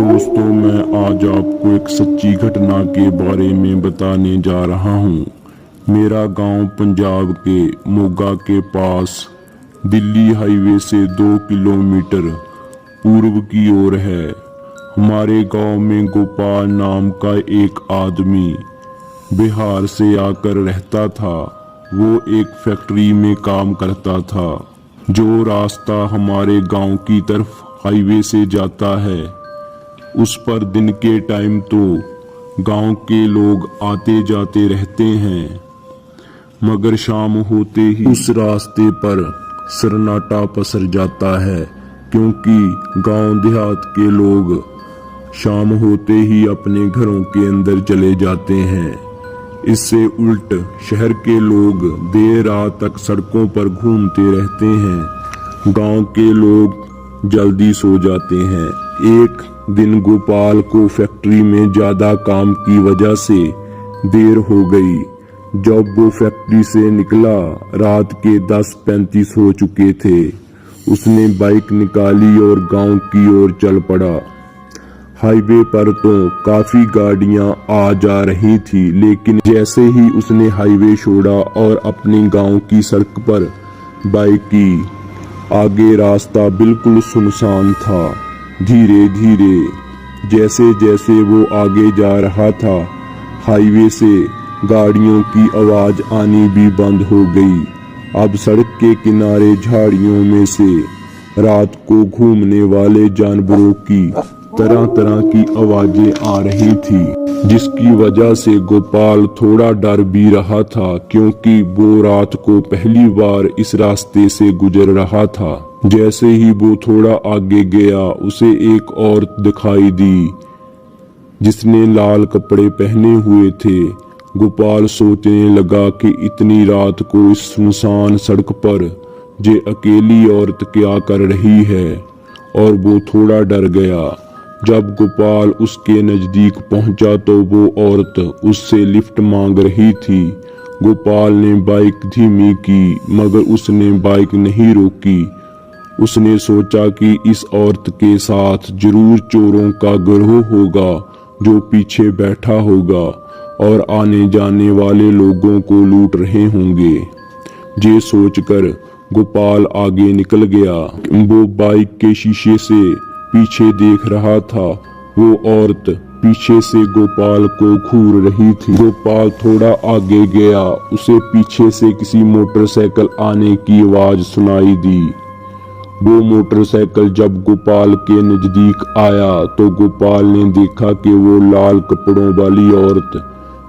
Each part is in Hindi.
दोस्तों, मैं आज आपको एक सच्ची घटना के बारे में बताने जा रहा हूँ। मेरा गांव पंजाब के मोगा के पास दिल्ली हाईवे से 2 किलोमीटर पूर्व की ओर है। हमारे गांव में गोपाल नाम का एक आदमी बिहार से आकर रहता था। वो एक फैक्ट्री में काम करता था। जो रास्ता हमारे गांव की तरफ हाईवे से जाता है, उस पर दिन के टाइम तो गांव के लोग आते जाते रहते हैं, मगर शाम होते ही उस रास्ते पर सन्नाटा पसर जाता है, क्योंकि गांव देहात के लोग शाम होते ही अपने घरों के अंदर चले जाते हैं। इससे उल्ट शहर के लोग देर रात तक सड़कों पर घूमते रहते हैं। गांव के लोग जल्दी सो जाते हैं। एक दिन गोपाल को फैक्ट्री में ज्यादा काम की वजह से देर हो गई। जब वो फैक्ट्री से निकला, रात के 10:35 हो चुके थे। उसने बाइक निकाली और गांव की ओर चल पड़ा। हाईवे पर तो काफी गाड़ियां आ जा रही थी, लेकिन जैसे ही उसने हाईवे छोड़ा और अपने गांव की सड़क पर बाइक की, आगे रास्ता बिल्कुल सुनसान था। धीरे धीरे जैसे जैसे वो आगे जा रहा था, हाईवे से गाड़ियों की आवाज आनी भी बंद हो गई। अब सड़क के किनारे झाड़ियों में से रात को घूमने वाले जानवरों की तरह तरह की आवाजें आ रही थी, जिसकी वजह से गोपाल थोड़ा डर भी रहा था, क्योंकि वो रात को पहली बार इस रास्ते से गुजर रहा था। जैसे ही वो थोड़ा आगे गया, उसे एक औरत दिखाई दी जिसने लाल कपड़े पहने हुए थे। गोपाल सोचने लगा कि इतनी रात को इस सुनसान सड़क पर ये अकेली औरत क्या कर रही है, और वो थोड़ा डर गया। जब गोपाल उसके नजदीक पहुंचा तो वो औरत उससे लिफ्ट मांग रही थी। गोपाल ने बाइक धीमी की, मगर उसने बाइक नहीं रोकी। उसने सोचा कि इस औरत के साथ जरूर चोरों का गिरोह होगा जो पीछे बैठा होगा और आने जाने वाले लोगों को लूट रहे होंगे। ये सोचकर गोपाल आगे निकल गया। वो बाइक के शीशे से पीछे देख रहा था। वो औरत पीछे से गोपाल को घूर रही थी। गोपाल थोड़ा आगे गया, उसे पीछे से किसी मोटरसाइकिल आने की आवाज सुनाई दी। वो मोटरसाइकिल जब गोपाल के नजदीक आया तो गोपाल ने देखा कि वो लाल कपड़ों वाली औरत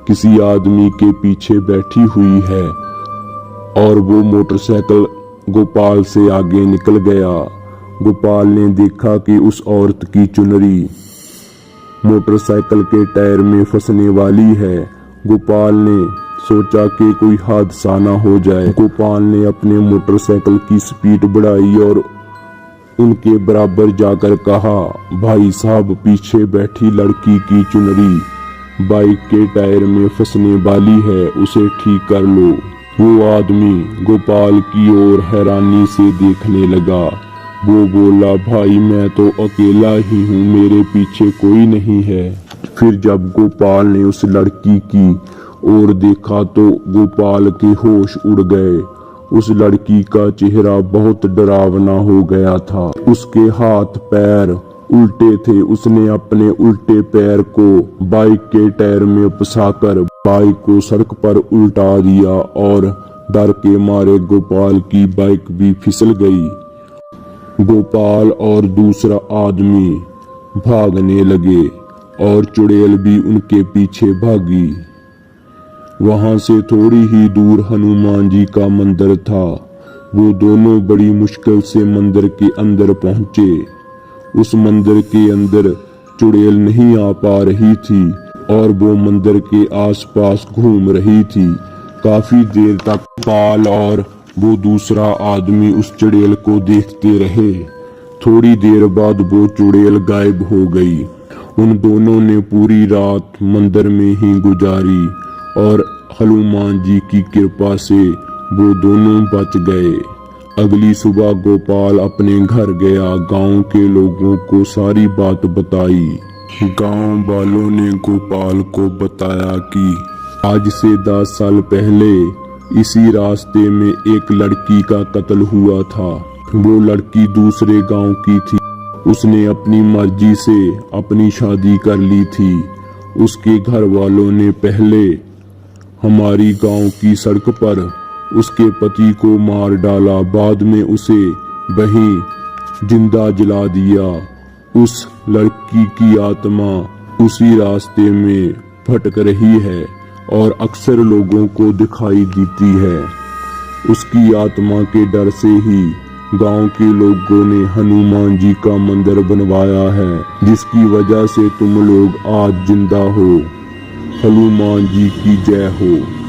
किसी आदमी के पीछे बैठी हुई है, और वो मोटरसाइकिल गोपाल से आगे निकल गया। गोपाल ने देखा कि उस औरत की चुनरी मोटरसाइकिल के टायर में फंसने वाली है। गोपाल ने सोचा कि कोई हादसा ना हो जाए। गोपाल ने अपने मोटरसाइकिल की स्पीड बढ़ाई और उनके बराबर जाकर कहा, भाई साहब, पीछे बैठी लड़की की चुनरी बाइक के टायर में फंसने वाली है, उसे ठीक कर लो। वो आदमी गोपाल की ओर हैरानी से देखने लगा। वो बोला, भाई मैं तो अकेला ही हूँ, मेरे पीछे कोई नहीं है। फिर जब गोपाल ने उस लड़की की ओर देखा तो गोपाल के होश उड़ गए। उस लड़की का चेहरा बहुत डरावना हो गया था। उसके हाथ पैर उल्टे थे। उसने अपने उल्टे पैर को बाइक के टायर में फंसाकर बाइक को सड़क पर उल्टा दिया, और डर के मारे गोपाल की बाइक भी फिसल गई। गोपाल और दूसरा आदमी भागने लगे और चुड़ैल भी उनके पीछे भागी। वहां से थोड़ी ही दूर हनुमान जी का मंदिर था। वो दोनों बड़ी मुश्किल से मंदिर के अंदर पहुंचे। उस मंदिर के अंदर चुड़ैल नहीं आ पा रही थी और वो मंदिर के आसपास घूम रही थी। काफी देर तक गोपाल और वो दूसरा आदमी उस चुड़ैल को देखते रहे। थोड़ी देर बाद वो चुड़ैल गायब हो गई। उन दोनों ने पूरी रात मंदिर में ही गुजारी और हनुमान जी की कृपा से वो दोनों बच गए। अगली सुबह गोपाल अपने घर गया, गांव के लोगों को सारी बात बताई। गांव वालों ने गोपाल को बताया कि आज से 10 साल पहले इसी रास्ते में एक लड़की का कत्ल हुआ था। वो लड़की दूसरे गांव की थी। उसने अपनी मर्जी से अपनी शादी कर ली थी। उसके घर वालों ने पहले हमारी गांव की सड़क पर उसके पति को मार डाला, बाद में उसे वहीं जिंदा जला दिया। उस लड़की की आत्मा उसी रास्ते में भटक रही है और अक्सर लोगों को दिखाई देती है। उसकी आत्मा के डर से ही गांव के लोगों ने हनुमान जी का मंदिर बनवाया है, जिसकी वजह से तुम लोग आज जिंदा हो। हनुमान जी की जय हो।